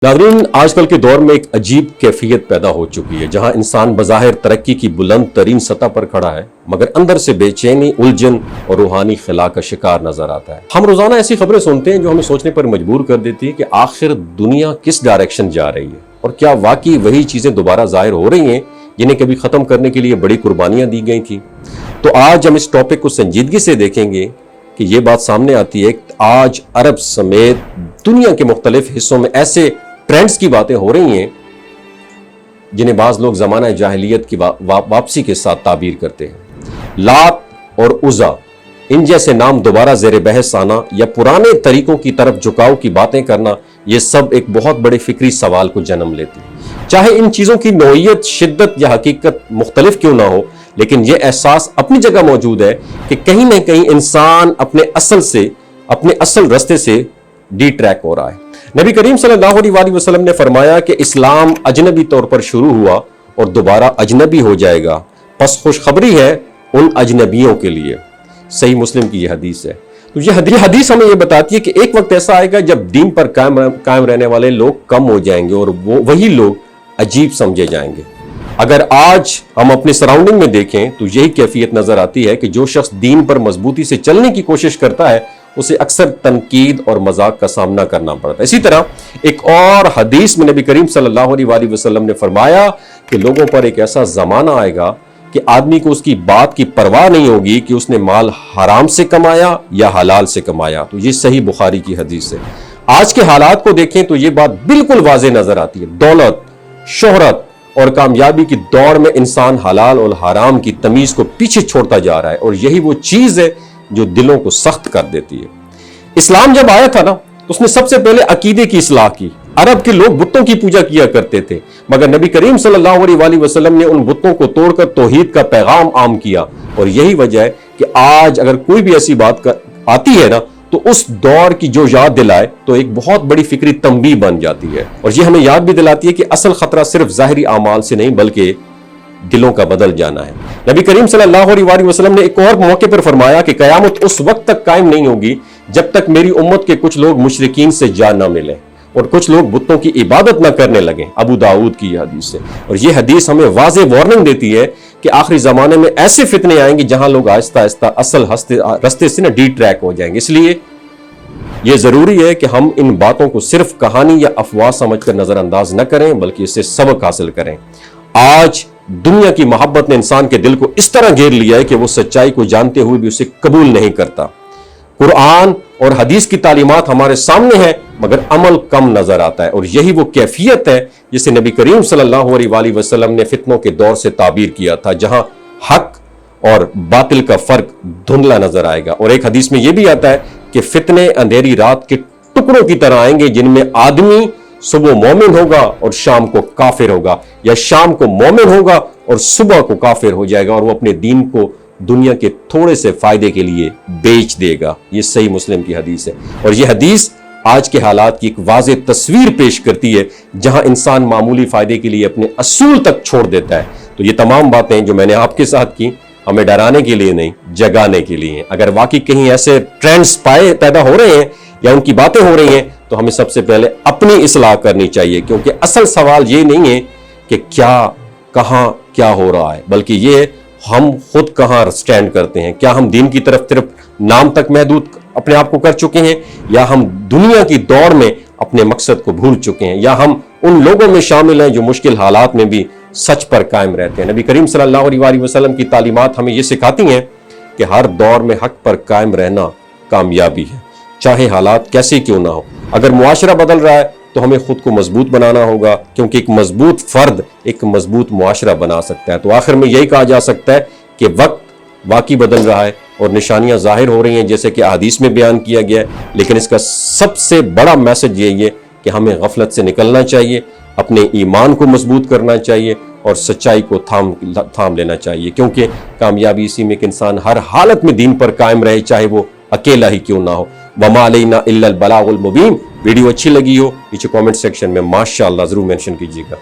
नाज़रीन, आजकल के दौर में एक अजीब कैफियत पैदा हो चुकी है जहां इंसान बज़ाहिर तरक्की की बुलंद तरीन सतह पर खड़ा है मगर अंदर से बेचैनी, उलझन और रूहानी खला का शिकार नजर आता है। हम रोजाना ऐसी खबरें सुनते हैं जो हमें सोचने पर मजबूर कर देती है कि आखिर दुनिया किस डायरेक्शन जा रही है और क्या वाकई वही चीजें दोबारा जाहिर हो रही हैं जिन्हें कभी खत्म करने के लिए बड़ी कुर्बानियां दी गई थी। तो आज हम इस टॉपिक को संजीदगी से देखेंगे कि ये बात सामने आती है कि आज अरब समेत दुनिया के मुख्तलिफ हिस्सों में ऐसे ट्रेंड्स की बातें हो रही हैं जिन्हें बाज लोग जमाना जाहिलियत की वापसी के साथ ताबीर करते हैं। लात और उज़ा, इन जैसे नाम दोबारा ज़ेर बहस आना या पुराने तरीकों की तरफ झुकाव की बातें करना, ये सब एक बहुत बड़े फिक्री सवाल को जन्म लेती है। चाहे इन चीज़ों की नौइयत, शिद्दत या हकीकत मुख्तलिफ क्यों ना हो, लेकिन यह एहसास अपनी जगह मौजूद है कि कहीं ना कहीं इंसान अपने असल रास्ते से डी ट्रैक हो रहा है। नबी करीम सल्लल्लाहु अलैहि वसल्लम ने फरमाया कि इस्लाम अजनबी तौर पर शुरू हुआ और दोबारा अजनबी हो जाएगा, बस खुशखबरी है उन अजनबियों के लिए। सही मुस्लिम की यह हदीस है। तो यह हदीस हमें यह बताती है कि एक वक्त ऐसा आएगा जब दीन पर कायम रहने वाले लोग कम हो जाएंगे और वही लोग अजीब समझे जाएंगे। अगर आज हम अपने सराउंडिंग में देखें तो यही कैफियत नजर आती है कि जो शख्स दीन पर मजबूती से चलने की कोशिश करता है उसे अक्सर तनकीद और मजाक का सामना करना पड़ता है। इसी तरह एक और हदीस में नबी करीम सल्लल्लाहु अलैहि वसल्लम ने फरमाया कि लोगों पर एक ऐसा जमाना आएगा कि आदमी को उसकी बात की परवाह नहीं होगी कि उसने माल हराम से कमाया या हलाल से कमाया। तो ये सही बुखारी की हदीस है। आज के हालात को देखें तो ये बात बिल्कुल वाज़ेह नजर आती है। दौलत, शोहरत और कामयाबी की दौड़ में इंसान हलाल और हराम की तमीज को पीछे छोड़ता जा रहा है और यही वो चीज है जो दिलों को सख्त कर देती है। इस्लाम जब आया था ना तो उसने सबसे पहले अकीदे की इस्लाह की। अरब के लोग बुतों की पूजा किया करते थे मगर नबी करीम सल्लल्लाहु अलैहि वसल्लम ने उन बुतों को तोड़कर तौहीद का पैगाम आम किया और यही वजह है कि आज अगर कोई भी ऐसी बात आती है ना तो उस दौर की जो याद दिलाए तो एक बहुत बड़ी फिक्री तंबीह बन जाती है और ये हमें याद भी दिलाती है कि असल खतरा सिर्फ ज़ाहिरी आमाल से नहीं बल्कि दिलों का बदल जाना है। नबी करीम सल्लल्लाहु अलैहि वसल्लम ने एक और मौके पर फरमाया कि कयामत उस वक्त तक कायम नहीं होगी जब तक मेरी उम्मत के कुछ लोग मुशरिकीन से जा न मिले और कुछ लोग बुतों की इबादत न करने लगे। अबू दाऊद की यह हदीस है और यह हदीस हमें वाज़ेह वार्निंग देती है कि आखिरी जमाने में ऐसे फितने आएंगे जहां लोग आहिस्ता आहिस्ता असल रास्ते से डी ट्रैक हो जाएंगे। इसलिए यह जरूरी है कि हम इन बातों को सिर्फ कहानी या अफवाह समझकर नजरअंदाज न करें बल्कि इससे सबक हासिल करें। आज दुनिया की मोहब्बत ने इंसान के दिल को इस तरह घेर लिया है कि वो सच्चाई को जानते हुए भी उसे कबूल नहीं करता। कुरान और हदीस की तालीमात हमारे सामने है मगर अमल कम नजर आता है और यही वो कैफियत है जिसे नबी करीम सल्लल्लाहु अलैहि वसल्लम ने फितनों के दौर से ताबीर किया था, जहां हक और बातिल का फर्क धुंधला नजर आएगा। और एक हदीस में यह भी आता है कि फितने अंधेरी रात के टुकड़ों की तरह आएंगे जिनमें आदमी सुबह मोमिन होगा और शाम को काफिर होगा या शाम को मोमिन होगा और सुबह को काफिर हो जाएगा और वो अपने दीन को दुनिया के थोड़े से फायदे के लिए बेच देगा। ये सही मुस्लिम की हदीस है और ये हदीस आज के हालात की एक वाज़ेह तस्वीर पेश करती है जहां इंसान मामूली फायदे के लिए अपने असूल तक छोड़ देता है। तो ये तमाम बातें जो मैंने आपके साथ की हमें डराने के लिए नहीं, जगाने के लिए। अगर वाकई कहीं ऐसे ट्रेंड्स पैदा हो रहे हैं या उनकी बातें हो रही हैं तो हमें सबसे पहले अपनी इस्लाह करनी चाहिए, क्योंकि असल सवाल ये नहीं है कि क्या कहां क्या हो रहा है बल्कि ये हम खुद कहां स्टैंड करते हैं। क्या हम दीन की तरफ सिर्फ नाम तक महदूद अपने आप को कर चुके हैं या हम दुनिया की दौड़ में अपने मकसद को भूल चुके हैं या हम उन लोगों में शामिल हैं जो मुश्किल हालात में भी सच पर कायम रहते हैं। नबी करीम सल्लल्लाहु अलैहि वसल्लम की तालीमात हमें यह सिखाती हैं कि हर दौर में हक पर कायम रहना कामयाबी है, चाहे हालात कैसे क्यों ना हो। अगर मुआशरा बदल रहा है तो हमें खुद को मजबूत बनाना होगा, क्योंकि एक मजबूत फर्द एक मजबूत मुआशरा बना सकता है। तो आखिर में यही कहा जा सकता है कि वक्त वाकई बदल रहा है और निशानियां जाहिर हो रही हैं जैसे कि हदीस में बयान किया गया है, लेकिन इसका सबसे बड़ा मैसेज यही है कि हमें गफलत से निकलना चाहिए, अपने ईमान को मजबूत करना चाहिए और सच्चाई को थाम लेना चाहिए, क्योंकि कामयाबी इसी में कि इंसान हर हालत में दीन पर कायम रहे, चाहे वो अकेला ही क्यों ना हो। वमा अलैना इल्लल बलागुल मुबीन। वीडियो अच्छी लगी हो नीचे कमेंट सेक्शन में माशाअल्लाह जरूर मेंशन कीजिएगा।